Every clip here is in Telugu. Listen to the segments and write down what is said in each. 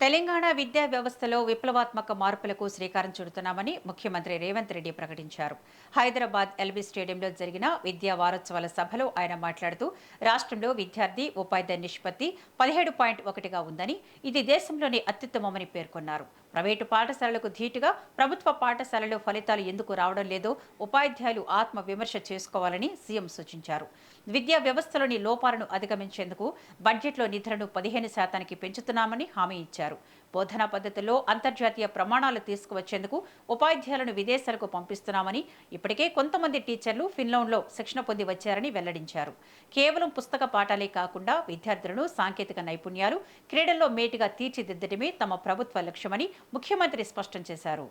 తెలంగాణ విద్యా వ్యవస్థలో విప్లవాత్మక మార్పులకు శ్రీకారం చుడుతున్నామని ముఖ్యమంత్రి రేవంత్ రెడ్డి ప్రకటించారు. హైదరాబాద్ ఎల్బీ స్టేడియంలో జరిగిన విద్యా వారోత్సవాల సభలో ఆయన మాట్లాడుతూ రాష్ట్రంలో విద్యార్థి ఉపాధ్యాయ నిష్పత్తి 17.1గా ఉందని, ఇది దేశంలోనే అత్యుత్తమమని పేర్కొన్నారు. ప్రైవేటు పాఠశాలలకు ధీటుగా ప్రభుత్వ పాఠశాలలో ఫలితాలు ఎందుకు రావడం లేదో ఉపాధ్యాయులు ఆత్మ విమర్శ చేసుకోవాలని సీఎం సూచించారు. విద్యా వ్యవస్థలోని లోపాలను అధిగమించేందుకు బడ్జెట్లో నిధులను 15% పెంచుతున్నామని హామీ ఇచ్చారు. బోధనా పద్ధతుల్లో అంతర్జాతీయ ప్రమాణాలు తీసుకువచ్చేందుకు ఉపాధ్యాయులను విదేశాలకు పంపిస్తున్నామని, ఇప్పటికే కొంతమంది టీచర్లు ఫిన్లాండ్లో శిక్షణ పొంది వచ్చారని వెల్లడించారు. కేవలం పుస్తక పాఠాలే కాకుండా విద్యార్థులను సాంకేతిక నైపుణ్యాలు, క్రీడల్లో మేటిగా తీర్చిదిద్దడమే తమ ప్రభుత్వ లక్ష్యమని ముఖ్యమంత్రి స్పష్టం చేశారు.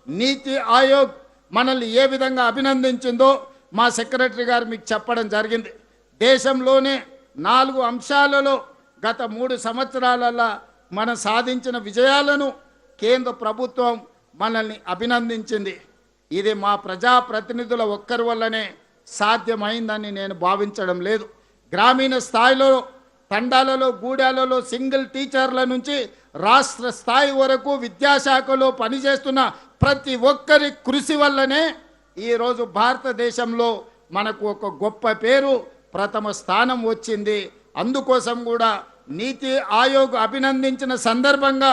నీతి ఆయోగ్ మనల్ని ఏ విధంగా అభినందించిందో మా సెక్రటరీ గారు మీకు చెప్పడం జరిగింది. దేశంలోనే 4 అంశాలలో గత 3 సంవత్సరాలలో మనం సాధించిన విజయాలను కేంద్ర ప్రభుత్వం మనల్ని అభినందించింది. ఇది మా ప్రజాప్రతినిధుల ఒక్కరి వల్లనే సాధ్యమైందని నేను భావించడం లేదు. గ్రామీణ స్థాయిలో తండాలలో, గూడాలలో సింగిల్ టీచర్ల నుంచి రాష్ట్ర స్థాయి వరకు విద్యాశాఖలో పనిచేస్తున్న ప్రతి ఒక్కరి కృషి వల్లనే ఈరోజు భారతదేశంలో మనకు ఒక గొప్ప పేరు, ప్రథమ స్థానం వచ్చింది. అందుకోసం కూడా నీతి ఆయోగ్ అభినందించిన సందర్భంగా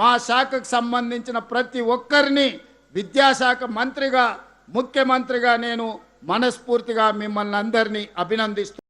మా శాఖకు సంబంధించిన ప్రతి ఒక్కరిని విద్యాశాఖ మంత్రిగా, ముఖ్యమంత్రిగా నేను మనస్ఫూర్తిగా మిమ్మల్ని అందరినీ అభినందిస్తున్నాను.